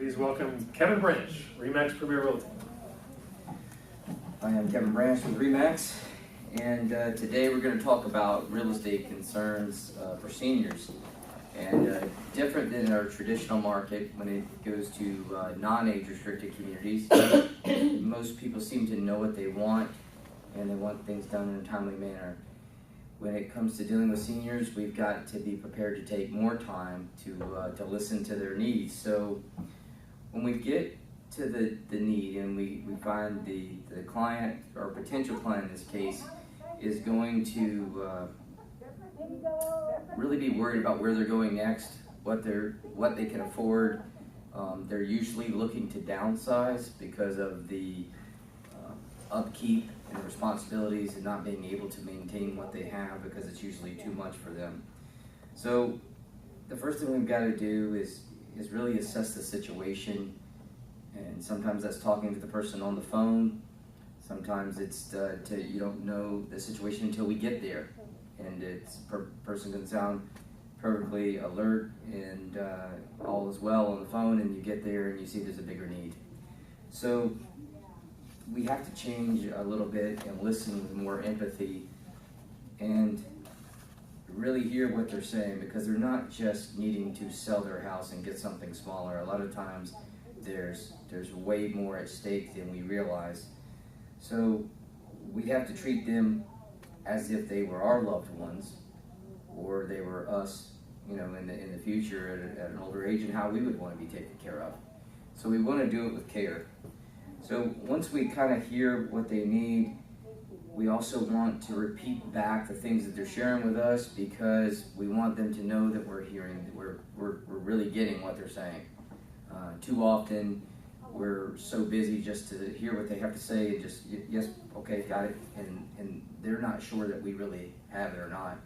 Please welcome Kevin Branch, RE/MAX Premier Realty. I am Kevin Branch with RE/MAX, and today we're going to talk about real estate concerns for seniors. And different than our traditional market when it goes to non-age restricted communities, most people seem to know what they want, and they want things done in a timely manner. When it comes to dealing with seniors, we've got to be prepared to take more time to listen to their needs. So when we get to the need and we find the client, or potential client in this case, is going to really be worried about where they're going next, what they can afford. They're usually looking to downsize because of the upkeep and responsibilities and not being able to maintain what they have because it's usually too much for them. So the first thing we've got to do is really assess the situation, and sometimes that's talking to the person on the phone. Sometimes it's you don't know the situation until we get there, and it's person can sound perfectly alert and all is well on the phone, and you get there and you see there's a bigger need. So we have to change a little bit and listen with more empathy and really hear what they're saying, because they're not just needing to sell their house and get something smaller. A lot of times there's way more at stake than we realize. So we have to treat them as if they were our loved ones, or they were us, in the future at an older age, and how we would want to be taken care of. So we want to do it with care. So once we kind of hear what they need, we also want to repeat back the things that they're sharing with us, because we want them to know that we're hearing, that we're really getting what they're saying. Too often we're so busy just to hear what they have to say and just, yes, okay, got it, and they're not sure that we really have it or not.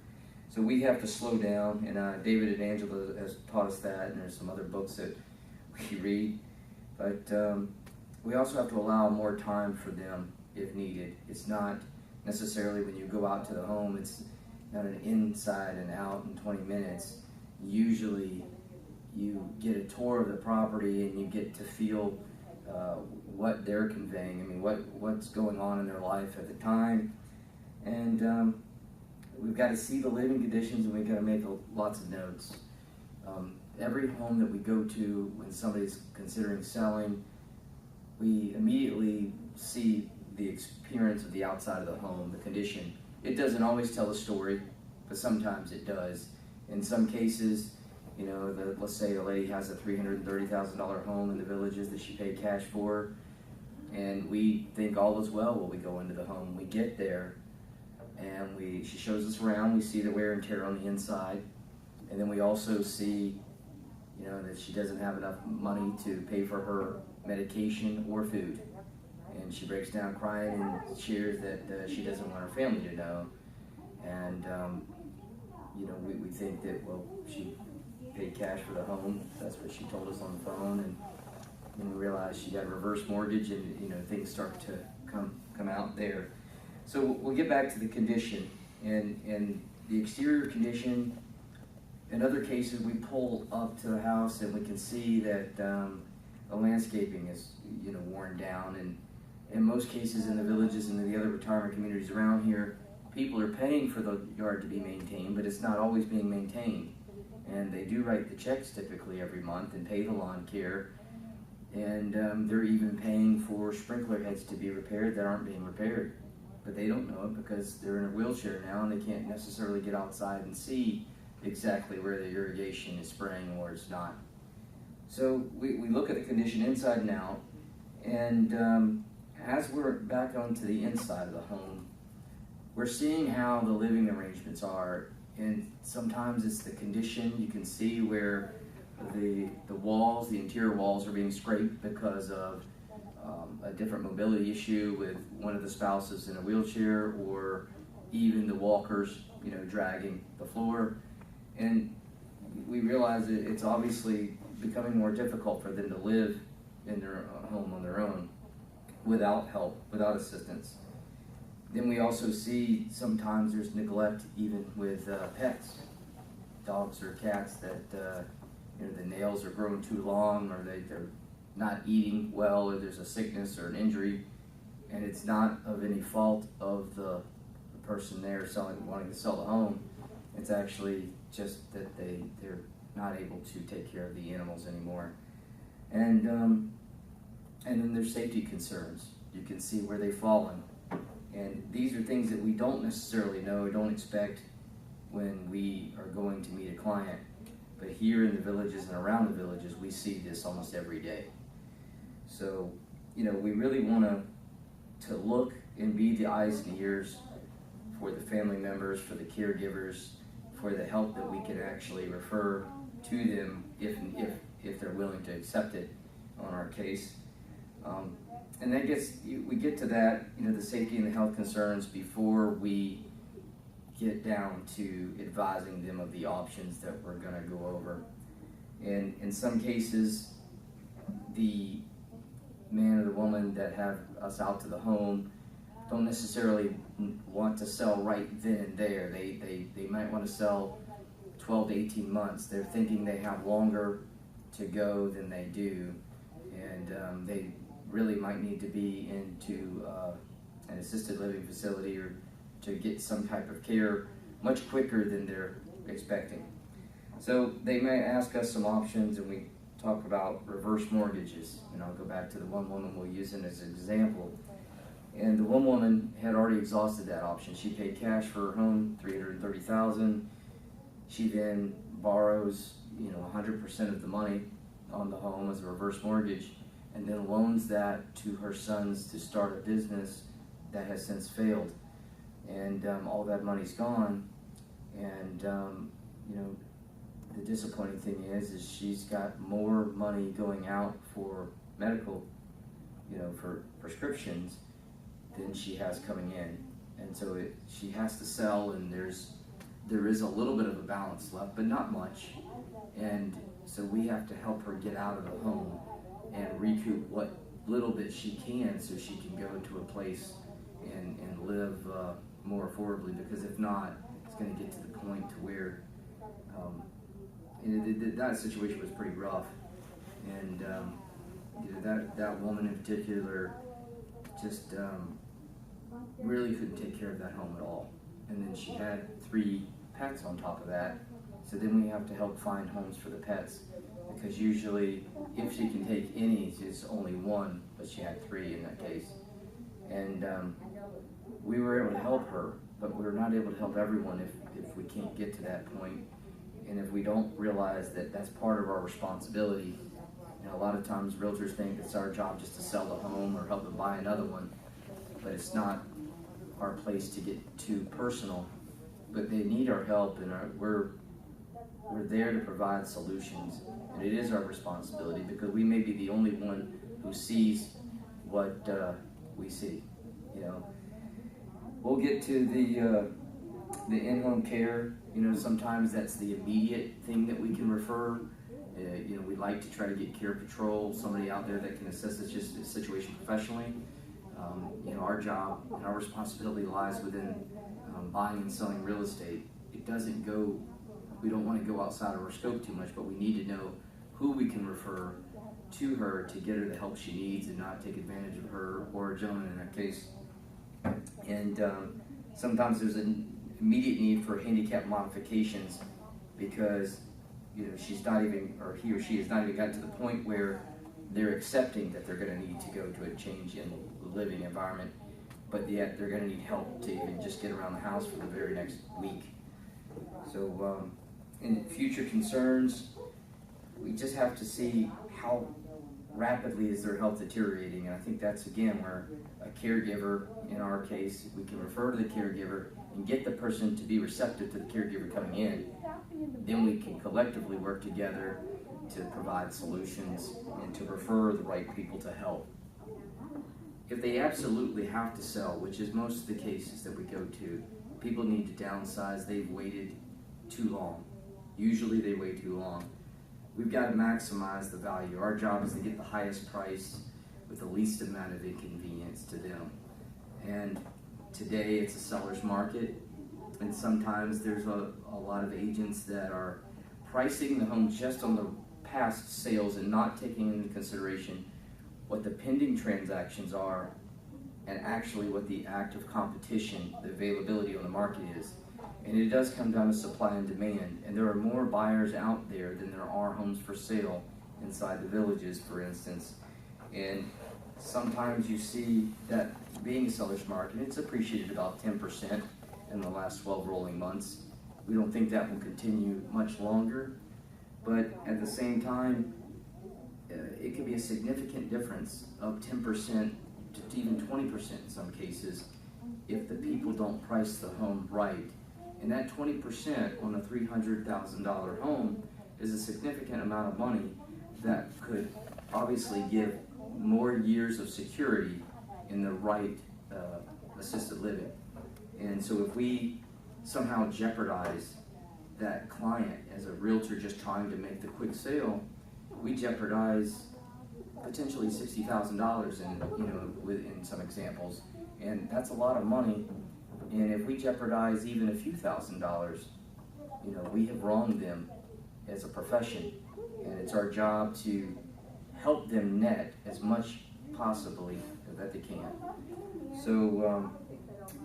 So we have to slow down, and David and Angela has taught us that, and there's some other books that we read. But we also have to allow more time for them if needed. It's not necessarily when you go out to the home, it's not an inside and out in 20 minutes. Usually you get a tour of the property and you get to feel what they're conveying. I mean, what's going on in their life at the time. And we've got to see the living conditions, and we've got to make lots of notes. Every home that we go to when somebody's considering selling, we immediately see the appearance of the outside of the home, the condition. It doesn't always tell a story, but sometimes it does. In some cases, let's say a lady has a $330,000 home in the Villages that she paid cash for, and we think all is well when we go into the home. We get there, and she shows us around. We see the wear and tear on the inside, and then we also see, that she doesn't have enough money to pay for her medication or food, and she breaks down crying and shares that she doesn't want her family to know. And we think that, well, she paid cash for the home. That's what she told us on the phone, and then we realized she got a reverse mortgage, and things start to come out there. So we'll get back to the condition and the exterior condition. In other cases, we pull up to the house and we can see that the landscaping is worn down, and in most cases in the Villages and in the other retirement communities around here, people are paying for the yard to be maintained, but it's not always being maintained. And they do write the checks typically every month and pay the lawn care, and they're even paying for sprinkler heads to be repaired that aren't being repaired. But they don't know it because they're in a wheelchair now, and they can't necessarily get outside and see exactly where the irrigation is spraying or it's not. So we look at the condition inside and out, and as we're back onto the inside of the home, we're seeing how the living arrangements are, and sometimes it's the condition. You can see where the walls, the interior walls, are being scraped because of a different mobility issue with one of the spouses in a wheelchair, or even the walkers, dragging the floor. And we realize that it's obviously becoming more difficult for them to live in their home on their own without help, without assistance. Then we also see sometimes there's neglect even with pets, dogs or cats, that the nails are growing too long, or not eating well, or there's a sickness or an injury, and it's not of any fault of the person there wanting to sell the home. It's actually just that they're not able to take care of the animals anymore. And then there's safety concerns. You can see where they've fallen. And these are things that we don't necessarily know or don't expect when we are going to meet a client. But here in the villages and around the villages, we see this almost every day. So, we really want to look and be the eyes and ears for the family members, for the caregivers, for the help that we can actually refer to them if they're willing to accept it on our case. And that we get to that, the safety and the health concerns before we get down to advising them of the options that we're going to go over. And in some cases, the man or the woman that have us out to the home don't necessarily want to sell right then and there. They might want to sell 12 to 18 months. They're thinking they have longer to go than they do, and they really might need to be into an assisted living facility or to get some type of care much quicker than they're expecting. So they may ask us some options, and we talk about reverse mortgages. And I'll go back to the one woman we'll use it as an example. And the one woman had already exhausted that option. She paid cash for her home, $330,000. She then borrows, 100% of the money on the home as a reverse mortgage, and then loans that to her sons to start a business that has since failed. And all that money's gone. And the disappointing thing is she's got more money going out for medical, for prescriptions than she has coming in. And so she has to sell, and there is a little bit of a balance left, but not much. And so we have to help her get out of the home and recoup what little bit she can, so she can go to a place and live more affordably, because if not, it's going to get to the point to where that situation was pretty rough. And that woman in particular just really couldn't take care of that home at all. And then she had 3 pets on top of that, so then we have to help find homes for the pets, because usually if she can take any, it's only 1, but she had 3 in that case. And we were able to help her, but we're not able to help everyone if we can't get to that point, and if we don't realize that that's part of our responsibility. A lot of times realtors think it's our job just to sell the home or help them buy another one, but it's not our place to get too personal. But they need our help, and we're there to provide solutions, and it is our responsibility, because we may be the only one who sees what we see. We'll get to the in-home care. Sometimes that's the immediate thing that we can refer. We'd like to try to get Care Patrol, somebody out there that can assess this situation professionally. Our job and our responsibility lies within buying and selling real estate. We don't want to go outside of our scope too much, but we need to know who we can refer to her to get her the help she needs and not take advantage of her or a gentleman in that case. And sometimes there's an immediate need for handicap modifications, because she's not even, or he or she has not even gotten to the point where they're accepting that they're going to need to go to a change in living environment, but yet they're going to need help to even just get around the house for the very next week. So in future concerns, we just have to see how rapidly is their health deteriorating, and I think that's again where a caregiver, in our case, we can refer to the caregiver and get the person to be receptive to the caregiver coming in. Then we can collectively work together to provide solutions and to refer the right people to help. If they absolutely have to sell, which is most of the cases that we go to, people need to downsize, they've waited too long. Usually they wait too long. We've got to maximize the value. Our job is to get the highest price with the least amount of inconvenience to them. And today it's a seller's market, and sometimes there's a lot of agents that are pricing the home just on the past sales and not taking into consideration what the pending transactions are and actually what the active competition, the availability on the market is. And it does come down to supply and demand, and there are more buyers out there than there are homes for sale inside the villages, for instance. And sometimes you see that being a seller's market, it's appreciated about 10% in the last 12 rolling months. We don't think that will continue much longer, but at the same time, it could be a significant difference of 10% to even 20% in some cases if the people don't price the home right. And that 20% on a $300,000 home is a significant amount of money that could obviously give more years of security in the right assisted living. And so if we somehow jeopardize that client as a realtor just trying to make the quick sale, we jeopardize potentially $60,000 in some examples, and that's a lot of money. And if we jeopardize even a few $1,000s, we have wronged them as a profession, and it's our job to help them net as much possibly that they can. So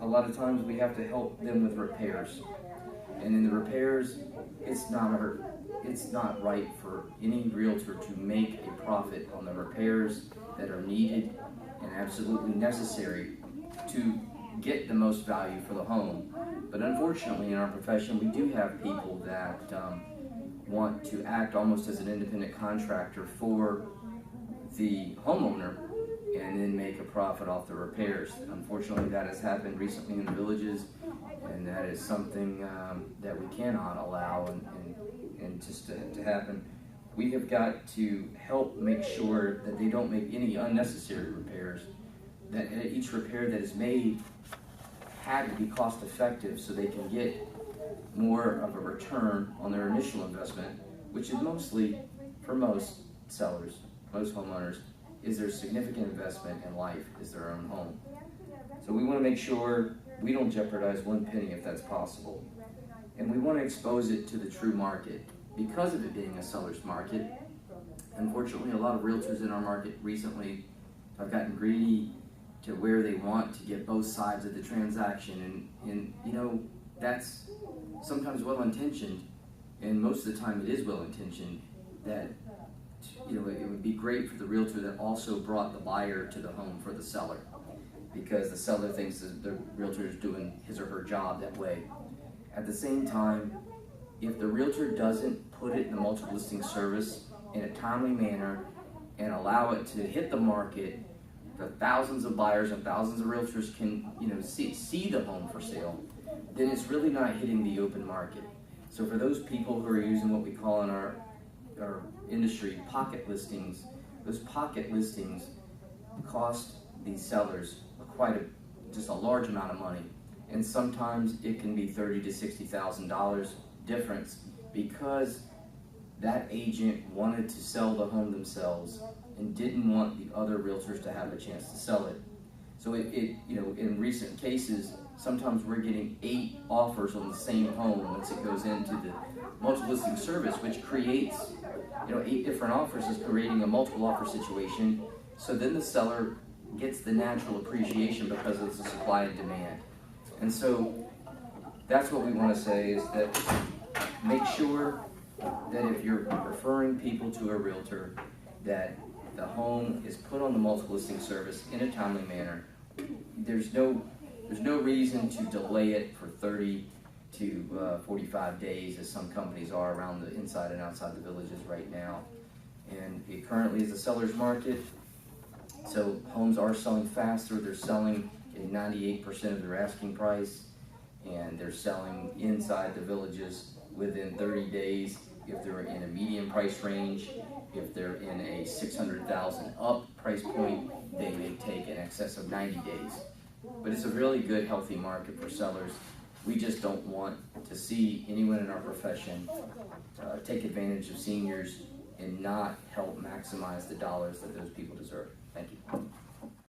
a lot of times we have to help them with repairs, and in the repairs, it's not right for any realtor to make a profit on the repairs that are needed and absolutely necessary to get the most value for the home. But unfortunately, in our profession, we do have people that want to act almost as an independent contractor for the homeowner and then make a profit off the repairs. Unfortunately, that has happened recently in the villages, and that is something that we cannot allow and just to happen. We have got to help make sure that they don't make any unnecessary repairs, that each repair that is made had to be cost effective so they can get more of a return on their initial investment, which is mostly, for most sellers, most homeowners, is their significant investment in life, is their own home. So we want to make sure we don't jeopardize one penny if that's possible. And we want to expose it to the true market. Because of it being a seller's market, unfortunately a lot of realtors in our market recently have gotten greedy to where they want to get both sides of the transaction, and that's sometimes well-intentioned, and most of the time it is well-intentioned, that it would be great for the realtor that also brought the buyer to the home for the seller, because the seller thinks that the realtor is doing his or her job that way. At the same time, if the realtor doesn't put it in the multiple listing service in a timely manner and allow it to hit the market, the thousands of buyers and thousands of realtors can see the home for sale, then it's really not hitting the open market. So for those people who are using what we call in our industry pocket listings, those pocket listings cost these sellers just a large amount of money, and sometimes it can be $30,000 to $60,000 difference because that agent wanted to sell the home themselves and didn't want the other realtors to have a chance to sell it. So in recent cases, sometimes we're getting 8 offers on the same home once it goes into the multiple listing service, which creates 8 different offers, is creating a multiple offer situation. So then the seller gets the natural appreciation because of the supply and demand. And so that's what we want to say, is that make sure that if you're referring people to a realtor, that the home is put on the multiple listing service in a timely manner. There's no reason to delay it for 30 to 45 days, as some companies are around the inside and outside the villages right now. And it currently is a seller's market, so homes are selling faster. They're selling at 98% of their asking price, and they're selling inside the villages within 30 days if they're in a medium price range. If they're in a 600,000 up price point, they may take in excess of 90 days. But it's a really good, healthy market for sellers. We just don't want to see anyone in our profession take advantage of seniors and not help maximize the dollars that those people deserve. Thank you.